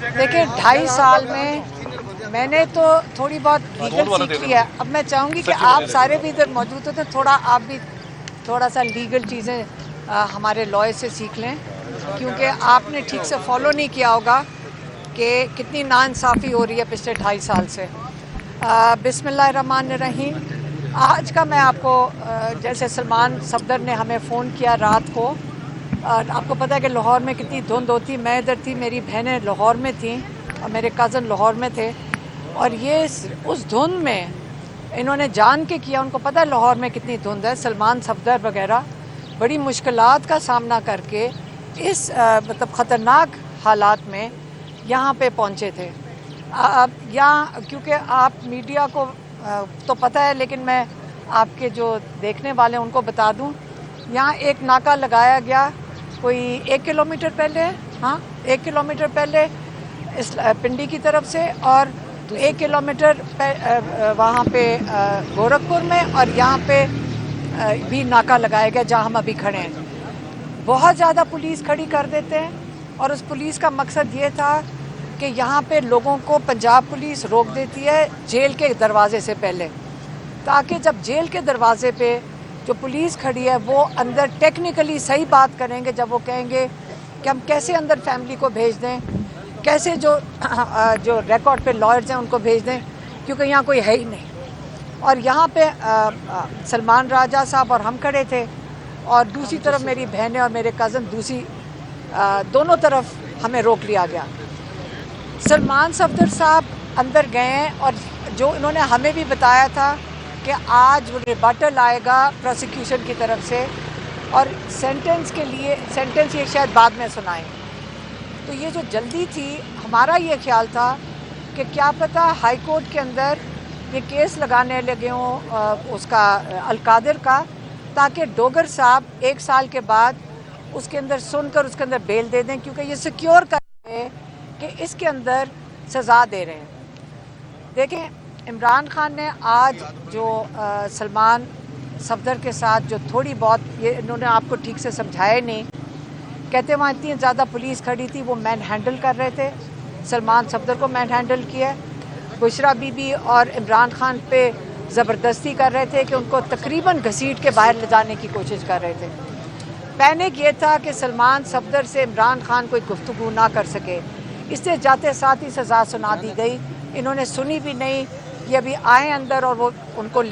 دیکھیں 2.5 سال میں نے تو تھوڑی بہت لیگل سیکھ لی ہے. اب میں چاہوں گی کہ آپ سارے بھی ادھر موجود ہوتے تھوڑا آپ بھی تھوڑا سا لیگل چیزیں ہمارے لائر سے سیکھ لیں، کیونکہ آپ نے ٹھیک سے فالو نہیں کیا ہوگا کہ کتنی ناانصافی ہو رہی ہے پچھلے 2.5 سال سے. بسم اللہ الرحمن الرحیم. آج کا میں آپ کو جیسے سلمان صفدر نے ہمیں فون کیا رات کو، آپ کو پتہ ہے کہ لاہور میں کتنی دھند ہوتی. میں ادھر تھی، میری بہنیں لاہور میں تھیں اور میرے کزن لاہور میں تھے، اور یہ اس دھند میں انہوں نے جان کے کیا. ان کو پتہ ہے لاہور میں کتنی دھند ہے. سلمان صفدر وغیرہ بڑی مشکلات کا سامنا کر کے اس مطلب خطرناک حالات میں یہاں پہ پہنچے تھے. یہاں کیونکہ آپ میڈیا کو تو پتہ ہے، لیکن میں آپ کے جو دیکھنے والے ہیں ان کو بتا دوں، یہاں ایک ناکہ لگایا گیا کوئی 1 کلومیٹر پہلے، 1 کلومیٹر پہلے اس پنڈی کی طرف سے، اور 1 کلومیٹر وہاں پہ گورکھپور میں، اور یہاں پہ بھی ناکہ لگایا گیا جہاں ہم ابھی کھڑے ہیں. بہت زیادہ پولیس کھڑی کر دیتے ہیں، اور اس پولیس کا مقصد یہ تھا کہ یہاں پہ لوگوں کو پنجاب پولیس روک دیتی ہے جیل کے دروازے سے پہلے، تاکہ جب جیل کے دروازے پہ جو پولیس کھڑی ہے وہ اندر ٹیکنیکلی صحیح بات کریں گے. جب وہ کہیں گے کہ ہم کیسے اندر فیملی کو بھیج دیں، کیسے جو ریکارڈ پہ لائرز ہیں ان کو بھیج دیں، کیونکہ یہاں کوئی ہے ہی نہیں. اور یہاں پہ سلمان راجہ صاحب اور ہم کھڑے تھے، اور دوسری طرف میری بہنیں اور میرے کزن دونوں طرف ہمیں روک لیا گیا. سلمان صفدر صاحب اندر گئے ہیں، اور جو انہوں نے ہمیں بھی بتایا تھا کہ آج ریبٹل آئے گا پروسیکیوشن کی طرف سے، اور سینٹنس یہ شاید بعد میں سنائیں. تو یہ جو جلدی تھی، ہمارا یہ خیال تھا کہ کیا پتہ ہائی کورٹ کے اندر یہ کیس لگانے لگے ہوں اس کا القادر کا، تاکہ ڈوگر صاحب 1 سال کے بعد اس کے اندر سن کر اس کے اندر بیل دے دیں، کیونکہ یہ سیکیور کر رہے ہیں کہ اس کے اندر سزا دے رہے ہیں. دیکھیں عمران خان نے آج جو سلمان صفدر کے ساتھ جو تھوڑی بہت، یہ انہوں نے آپ کو ٹھیک سے سمجھایا نہیں، کہتے وہاں اتنی زیادہ پولیس کھڑی تھی، وہ مین ہینڈل کر رہے تھے. سلمان صفدر کو مین ہینڈل کیا، بشرا بی بی اور عمران خان پہ زبردستی کر رہے تھے کہ ان کو تقریباً گھسیٹ کے باہر لے جانے کی کوشش کر رہے تھے. پینک یہ تھا کہ سلمان صفدر سے عمران خان کوئی گفتگو نہ کر سکے، اس سے جاتے ساتھ ہی سزا سنا دی گئی. انہوں نے سنی بھی نہیں. یہ ابھی آئے اندر اور ان کو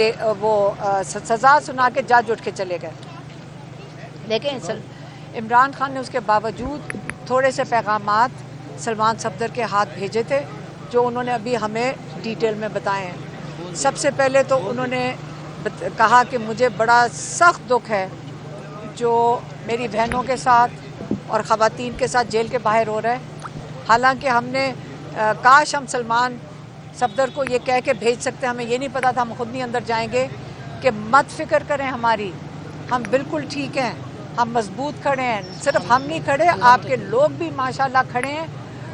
سزا سنا کے جج اٹھ کے چلے گئے. دیکھیں عمران خان نے اس کے باوجود تھوڑے سے پیغامات سلمان صفدر کے ہاتھ بھیجے تھے، جو انہوں نے ابھی ہمیں ڈیٹیل میں بتائے ہیں. سب سے پہلے تو انہوں نے کہا کہ مجھے بڑا سخت دکھ ہے جو میری بہنوں کے ساتھ اور خواتین کے ساتھ جیل کے باہر ہو رہا ہے. حالانکہ ہم نے کاش ہم سلمان صفدر کو یہ کہہ کے بھیج سکتے، ہمیں یہ نہیں پتا تھا، ہم خود نہیں اندر جائیں گے کہ مت فکر کریں ہماری، ہم بالکل ٹھیک ہیں، ہم مضبوط کھڑے ہیں. صرف ہم نہیں کھڑے، آپ کے لوگ بھی ماشاءاللہ کھڑے ہیں،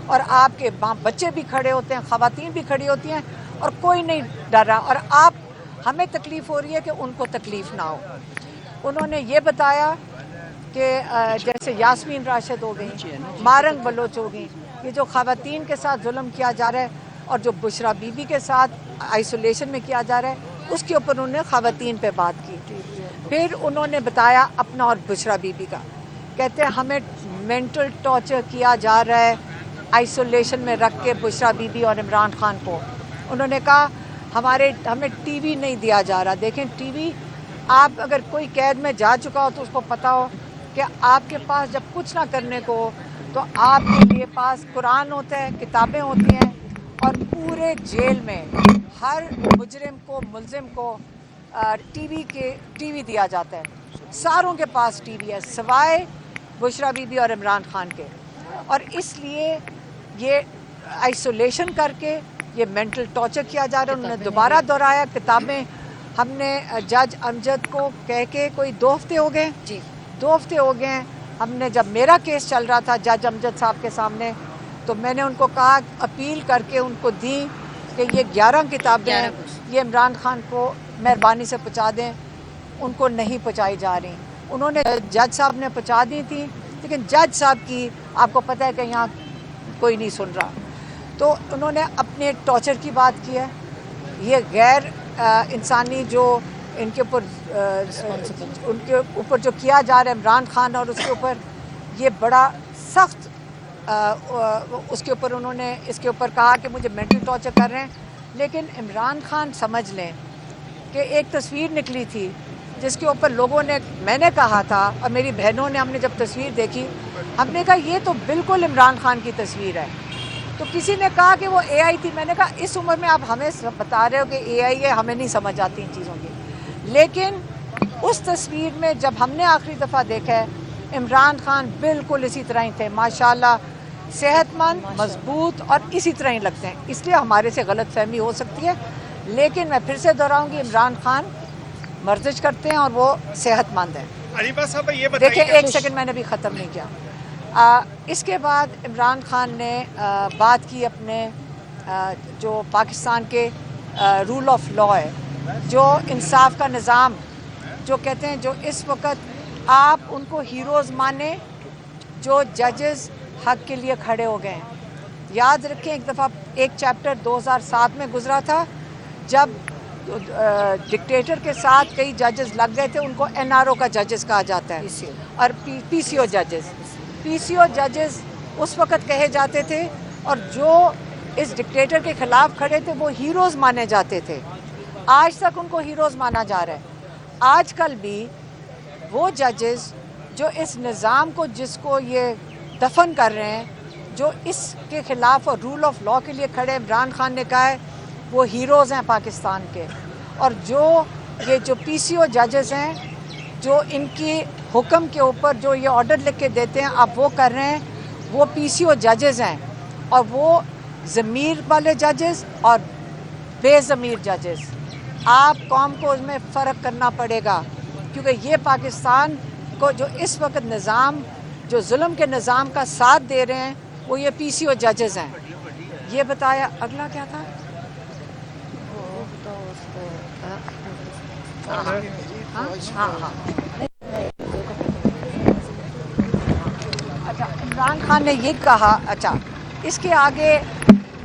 اور آپ کے بچے بھی کھڑے ہوتے ہیں، خواتین بھی کھڑی ہوتی ہیں، اور کوئی نہیں ڈر رہا. اور آپ ہمیں تکلیف ہو رہی ہے کہ ان کو تکلیف نہ ہو. انہوں نے یہ بتایا کہ جیسے یاسمین راشد ہو گئی، مارنگ بلوچ ہو گئی، یہ جو خواتین کے ساتھ ظلم کیا جا رہا ہے، اور جو بشرا بی بی کے ساتھ آئسولیشن میں کیا جا رہا ہے، اس کے اوپر انہوں نے خواتین پہ بات کی. پھر انہوں نے بتایا اپنا اور بشرا بی بی کا، کہتے ہیں ہمیں مینٹل ٹارچر کیا جا رہا ہے آئسولیشن میں رکھ کے بشرا بی بی اور عمران خان کو. انہوں نے کہا ہمیں ٹی وی نہیں دیا جا رہا. دیکھیں ٹی وی، آپ اگر کوئی قید میں جا چکا ہو تو اس کو پتہ ہو کہ آپ کے پاس جب کچھ نہ کرنے کو ہو تو آپ کے لیے پاس قرآن ہوتا ہے، کتابیں ہوتی ہیں، اور پورے جیل میں ہر مجرم کو، ملزم کو ٹی وی دیا جاتا ہے. ساروں کے پاس ٹی وی ہے سوائے بشرا بی بی اور عمران خان کے. اور اس لیے یہ آئسولیشن کر کے یہ مینٹل ٹارچر کیا جا رہا ہے. انہوں نے دوبارہ دہرایا کتابیں ہم نے جج امجد کو کہہ کے کوئی 2 ہفتے ہو گئے، 2 ہفتے ہو گئے ہیں. ہم نے جب میرا کیس چل رہا تھا جج امجد صاحب کے سامنے، تو میں نے ان کو کہا، اپیل کر کے ان کو دی کہ یہ 11 کتابیں یہ عمران خان کو مہربانی سے پہنچا دیں. ان کو نہیں پہنچائی جا رہی. انہوں نے جج صاحب نے پہنچا دی تھی، لیکن جج صاحب کی آپ کو پتہ ہے کہ یہاں کوئی نہیں سن رہا. تو انہوں نے اپنے ٹارچر کی بات کی ہے. یہ غیر انسانی جو ان کے اوپر جو کیا جا رہا ہے عمران خان اور اس کے اوپر، یہ بڑا سخت اس کے اوپر انہوں نے اس کے اوپر کہا کہ مجھے مینٹل ٹارچر کر رہے ہیں. لیکن عمران خان سمجھ لیں کہ ایک تصویر نکلی تھی جس کے اوپر لوگوں نے، میں نے کہا تھا اور میری بہنوں نے، ہم نے جب تصویر دیکھی ہم نے کہا یہ تو بالکل عمران خان کی تصویر ہے. تو کسی نے کہا کہ وہ اے آئی تھی. میں نے کہا اس عمر میں آپ ہمیں بتا رہے ہو کہ اے آئی ہے، ہمیں نہیں سمجھ آتی ان چیزوں کی. لیکن اس تصویر میں جب ہم نے آخری دفعہ دیکھا ہے عمران خان بالکل اسی طرح ہی تھے، ماشاءاللہ صحت مند، مضبوط اور اسی طرح ہی لگتے ہیں. اس لیے ہمارے سے غلط فہمی ہو سکتی ہے، لیکن میں پھر سے دہراؤں گی عمران خان ورزش کرتے ہیں اور وہ صحت مند ہیں. عریبہ صاحب یہ بتائیے، دیکھیں ایک سیکنڈ میں نے بھی ختم نہیں کیا. اس کے بعد عمران خان نے بات کی اپنے جو پاکستان کے رول آف لا ہے، جو انصاف کا نظام، جو کہتے ہیں جو اس وقت آپ ان کو ہیروز مانیں جو ججز حق کے لیے کھڑے ہو گئے ہیں. یاد رکھیں ایک دفعہ ایک چیپٹر 2007 میں گزرا تھا جب ڈکٹیٹر کے ساتھ کئی ججز لگ گئے تھے، ان کو این آر او کا ججز کہا جاتا ہے اور پی سی او ججز. پی سی او ججز اس وقت کہے جاتے تھے اور جو اس ڈکٹیٹر کے خلاف کھڑے تھے وہ ہیروز مانے جاتے تھے. آج تک ان کو ہیروز مانا جا رہا ہے. آج کل بھی وہ ججز جو اس نظام کو، جس کو یہ دفن کر رہے ہیں، جو اس کے خلاف اور رول آف لا کے لیے کھڑے، عمران خان نے کہا ہے وہ ہیروز ہیں پاکستان کے. اور جو پی سی او ججز ہیں، جو ان کی حکم کے اوپر جو یہ آرڈر لکھ کے دیتے ہیں آپ وہ کر رہے ہیں، وہ پی سی او ججز ہیں. اور وہ ضمیر والے ججز اور بے ضمیر ججز. آپ قوم کو اس میں فرق کرنا پڑے گا، کیونکہ یہ پاکستان کو جو اس وقت نظام، جو ظلم کے نظام کا ساتھ دے رہے ہیں، وہ یہ پی سی او ججز ہیں. یہ بتایا. اگلا کیا تھا؟ اچھا عمران خان نے یہ کہا. اچھا اس کے آگے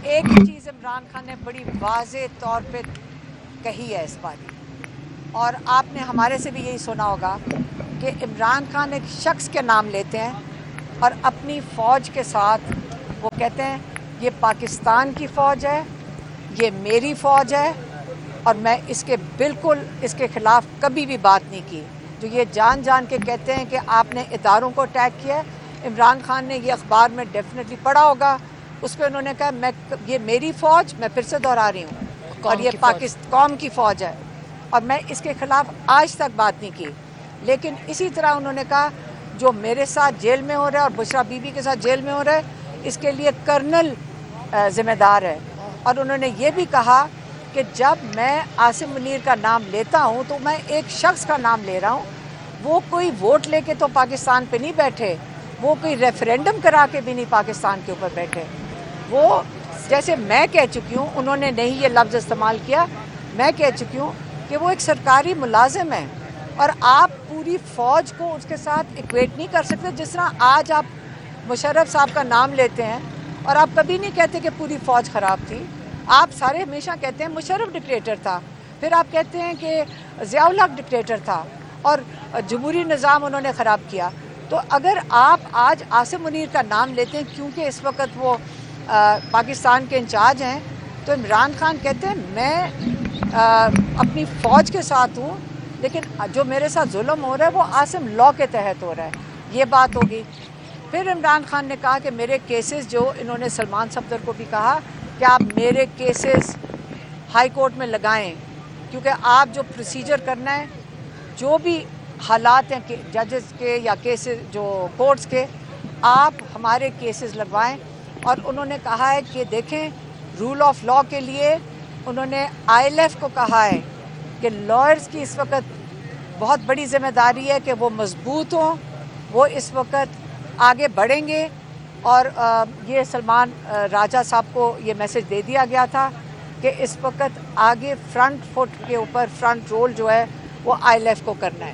ایک چیز عمران خان نے بڑی واضح طور پہ کہی ہے اس باری، اور آپ نے ہمارے سے بھی یہی سنا ہوگا کہ عمران خان ایک شخص کے نام لیتے ہیں اور اپنی فوج کے ساتھ وہ کہتے ہیں یہ پاکستان کی فوج ہے، یہ میری فوج ہے اور میں اس کے بالکل اس کے خلاف کبھی بھی بات نہیں کی. جو یہ جان جان کے کہتے ہیں کہ آپ نے اداروں کو اٹیک کیا ہے. عمران خان نے یہ اخبار میں ڈیفینیٹلی پڑھا ہوگا، اس پہ انہوں نے کہا یہ میری فوج، میں پھر سے دہرا رہی ہوں، اور یہ قوم کی فوج ہے اور میں اس کے خلاف آج تک بات نہیں کی. لیکن اسی طرح انہوں نے کہا جو میرے ساتھ جیل میں ہو رہا ہے اور بشرا بی بی کے ساتھ جیل میں ہو رہا ہے، اس کے لیے کرنل ذمہ دار ہے. اور انہوں نے یہ بھی کہا کہ جب میں عاصم منیر کا نام لیتا ہوں تو میں ایک شخص کا نام لے رہا ہوں. وہ کوئی ووٹ لے کے تو پاکستان پہ نہیں بیٹھے، وہ کوئی ریفرینڈم کرا کے بھی نہیں پاکستان کے اوپر بیٹھے. وہ جیسے میں کہہ چکی ہوں، انہوں نے نہیں یہ لفظ استعمال کیا، میں کہہ چکی ہوں کہ وہ ایک سرکاری ملازم ہے اور آپ پوری فوج کو اس کے ساتھ ایکویٹ نہیں کر سکتے. جس طرح آج آپ مشرف صاحب کا نام لیتے ہیں اور آپ کبھی نہیں کہتے کہ پوری فوج خراب تھی. آپ سارے ہمیشہ کہتے ہیں مشرف ڈکٹیٹر تھا، پھر آپ کہتے ہیں کہ ضیاء الحق ڈکٹیٹر تھا اور جمہوری نظام انہوں نے خراب کیا. تو اگر آپ آج عاصم منیر کا نام لیتے ہیں کیونکہ اس وقت وہ پاکستان کے انچارج ہیں، تو عمران خان کہتے ہیں میں اپنی فوج کے ساتھ ہوں، لیکن جو میرے ساتھ ظلم ہو رہا ہے وہ عاصم لا کے تحت ہو رہا ہے. یہ بات ہوگی. پھر عمران خان نے کہا کہ میرے کیسز، جو انہوں نے سلمان صفدر کو بھی کہا کہ آپ میرے کیسز ہائی کورٹ میں لگائیں، کیونکہ آپ جو پروسیجر کرنا ہے، جو بھی حالات ہیں کہ ججز کے یا کیسز جو کورٹس کے، آپ ہمارے کیسز لگوائیں. اور انہوں نے کہا ہے کہ دیکھیں رول آف لا کے لیے انہوں نے آئی ایل ایف کو کہا ہے کہ لائرز کی اس وقت بہت بڑی ذمہ داری ہے کہ وہ مضبوط ہوں، وہ اس وقت آگے بڑھیں گے. اور یہ سلمان راجہ صاحب کو یہ میسج دے دیا گیا تھا کہ اس وقت آگے فرنٹ فٹ کے اوپر فرنٹ رول جو ہے وہ آئی ایل ایف کو کرنا ہے.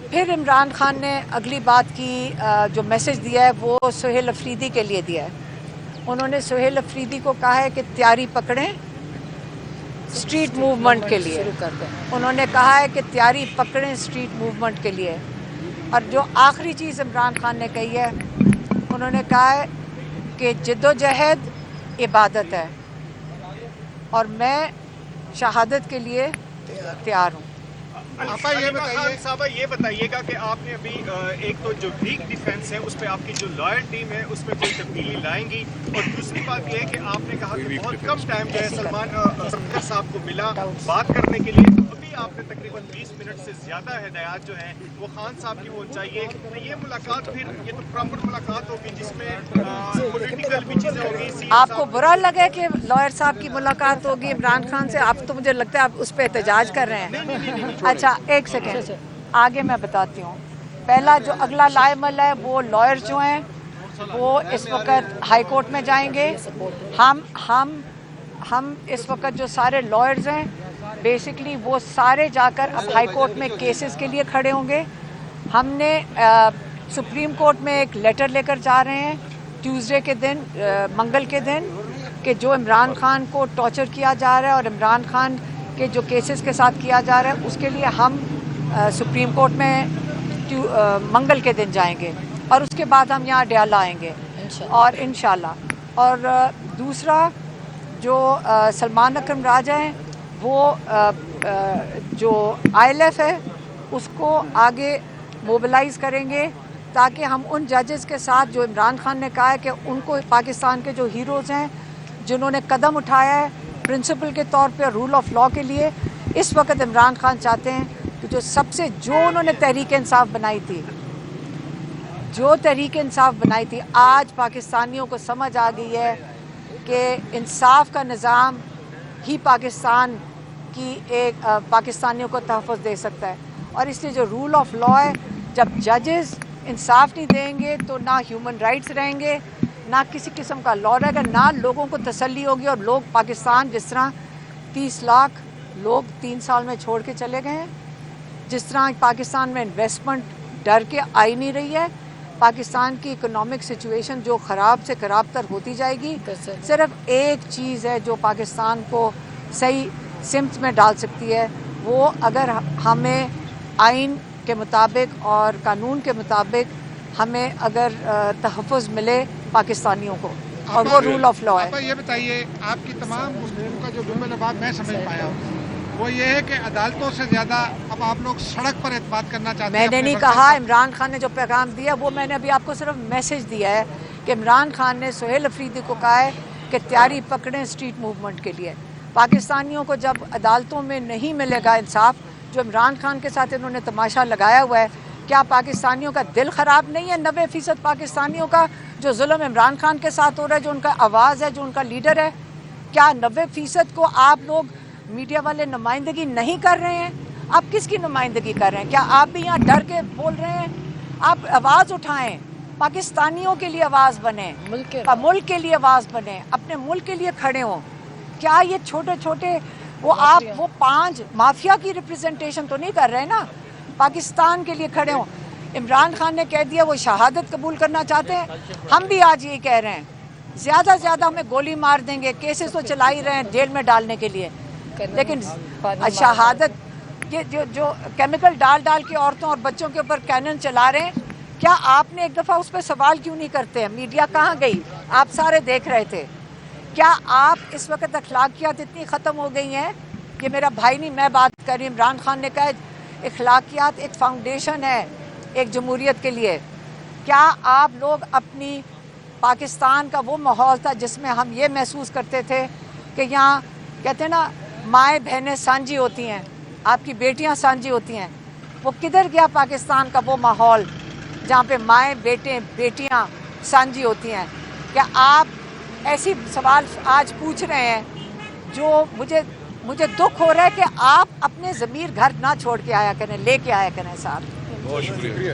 پھر عمران خان نے اگلی بات کی، جو میسج دیا ہے وہ سہیل افریدی کے لیے دیا ہے. انہوں نے سہیل افریدی کو کہا ہے کہ تیاری پکڑیں اسٹریٹ موومنٹ کے لیے. انہوں نے کہا ہے کہ تیاری پکڑیں اسٹریٹ موومنٹ کے لیے. اور جو آخری چیز عمران خان نے کہی ہے, انہوں نے کہا ہے کہ جد و جہد عبادت ہے اور میں شہادت کے لیے تیار ہوں. صاحبہ یہ بتائیے گا کہ آپ نے ابھی ایک تو جو لیگ ڈیفینس ہے اس پہ آپ کی جو لائر ٹیم ہے اس میں کوئی تبدیلی لائیں گی, اور دوسری بات یہ ہے کہ آپ نے کہا کہ بہت کم ٹائم جو ہے سلمان سرکر صاحب کو ملا بات کرنے کے لیے. ابھی آپ نے تقریباً 20 منٹ سے زیادہ ہدایات جو ہیں وہ خان صاحب کی ہونی چاہیے. یہ ملاقات پھر یہ تو پراپر ملاقات ہوگی جس میں پولیٹیکل بھی چیزیں ہوگی. آپ کو برا لگے کہ لائر صاحب کی ملاقات ہوگی عمران خان سے؟ آپ تو مجھے لگتا ہے آپ اس پہ احتجاج کر رہے ہیں. اچھا ایک سیکنڈ آگے میں بتاتی ہوں. پہلا جو اگلا لائمل ہے وہ لائر جو ہیں وہ اس وقت ہائی کورٹ میں جائیں گے. ہم اس وقت جو سارے لائرز ہیں بیسکلی وہ سارے جا کر اب ہائی کورٹ میں کیسز کے لیے کھڑے ہوں گے. ہم نے سپریم کورٹ میں ایک لیٹر لے کر جا رہے ہیں ٹیوزڈے کے دن, منگل کے دن, کہ جو عمران خان کو ٹارچر کیا جا رہا ہے اور عمران خان کے جو کیسز کے ساتھ کیا جا رہا ہے اس کے لیے ہم سپریم کورٹ میں منگل کے دن جائیں گے اور اس کے بعد ہم یہاں ڈیالا آئیں گے اور انشاءاللہ. اور دوسرا جو سلمان اکرم راجہ ہیں وہ جو ILF ہے اس کو آگے موبلائز کریں گے تاکہ ہم ان ججز کے ساتھ جو عمران خان نے کہا ہے کہ ان کو پاکستان کے جو ہیروز ہیں جنہوں نے قدم اٹھایا ہے پرنسپل کے طور پہ رول آف لاء کے لیے, اس وقت عمران خان چاہتے ہیں کہ جو انہوں نے تحریک انصاف بنائی تھی, آج پاکستانیوں کو سمجھ آ گئی ہے کہ انصاف کا نظام ہی پاکستانیوں کو تحفظ دے سکتا ہے. اور اس لیے جو رول آف لاء ہے, جب ججز انصاف نہیں دیں گے تو نہ ہیومن رائٹس رہیں گے, نہ کسی قسم کا لاء رہے گا, نہ لوگوں کو تسلی ہوگی. اور لوگ پاکستان جس طرح 30 لاکھ لوگ 3 سال میں چھوڑ کے چلے گئے ہیں, جس طرح پاکستان میں انویسٹمنٹ ڈر کے آئی نہیں رہی ہے, پاکستان کی اکنامک سچویشن جو خراب سے خراب تر ہوتی جائے گی, صرف ایک چیز ہے جو پاکستان کو صحیح سمت میں ڈال سکتی ہے, وہ اگر ہمیں آئین کے مطابق اور قانون کے مطابق ہمیں اگر تحفظ ملے پاکستانیوں کو, اور وہ رول آف لاء ہے. یہ بتائیے آپ کی تمام گفتگو کا جو جملہ بات میں سمجھ پایا ہوں وہ یہ ہے کہ عدالتوں سے زیادہ اب آپ لوگ سڑک پر اعتماد کرنا چاہتے ہیں. میں نے نہیں کہا, عمران خان نے جو پیغام دیا وہ میں نے ابھی آپ کو صرف میسج دیا ہے کہ عمران خان نے سہیل افریدی کو کہا ہے کہ تیاری پکڑیں اسٹریٹ موومنٹ کے لیے. پاکستانیوں کو جب عدالتوں میں نہیں ملے گا انصاف, جو عمران خان کے ساتھ انہوں نے تماشا لگایا ہوا ہے, کیا پاکستانیوں کا دل خراب نہیں ہے؟ 90% پاکستانیوں کا جو ظلم عمران خان کے ساتھ ہو رہا ہے, جو ان کا آواز ہے, جو ان کا لیڈر ہے, کیا 90% کو آپ لوگ میڈیا والے نمائندگی نہیں کر رہے ہیں؟ آپ کس کی نمائندگی کر رہے ہیں؟ کیا آپ بھی یہاں ڈر کے بول رہے ہیں؟ آپ آواز اٹھائیں, پاکستانیوں کے لیے آواز بنیں, ملک کے لیے آواز بنیں, اپنے ملک کے لیے کھڑے ہوں. کیا یہ چھوٹے چھوٹے وہ 5 مافیا کی ریپرزنٹیشن تو نہیں کر رہے نا, پاکستان کے لیے کھڑے ہوں. عمران خان نے کہہ دیا وہ شہادت قبول کرنا چاہتے ہیں, ہم بھی آج یہی کہہ رہے ہیں, زیادہ سے زیادہ ہمیں گولی مار دیں گے, کیسز تو چلا ہی رہے ہیں جیل میں ڈالنے کے لیے, لیکن شہادت جو کیمیکل ڈال کے عورتوں اور بچوں کے اوپر کینن چلا رہے ہیں, کیا آپ نے ایک دفعہ اس پہ سوال کیوں نہیں کرتے ہیں؟ میڈیا کہاں گئی؟ آپ سارے دیکھ رہے تھے. کیا آپ اس وقت اخلاقیات اتنی ختم ہو گئی ہیں کہ میرا بھائی نہیں, میں بات کر رہی ہوں, عمران خان نے کہا اخلاقیات ایک فاؤنڈیشن ہے ایک جمہوریت کے لیے. کیا آپ لوگ اپنی پاکستان کا وہ ماحول تھا جس میں ہم یہ محسوس کرتے تھے کہ یہاں کہتے ہیں نا مائیں بہنیں سانجھی ہوتی ہیں, آپ کی بیٹیاں سانجھی ہوتی ہیں, وہ کدھر گیا پاکستان کا وہ ماحول جہاں پہ مائیں بیٹیاں سانجھی ہوتی ہیں؟ کیا آپ ایسی سوال آج پوچھ رہے ہیں جو مجھے دکھ ہو رہا ہے کہ آپ اپنے ضمیر گھر نہ چھوڑ کے آیا کریں, لے کے آیا کریں ساتھ. بہت شکریہ.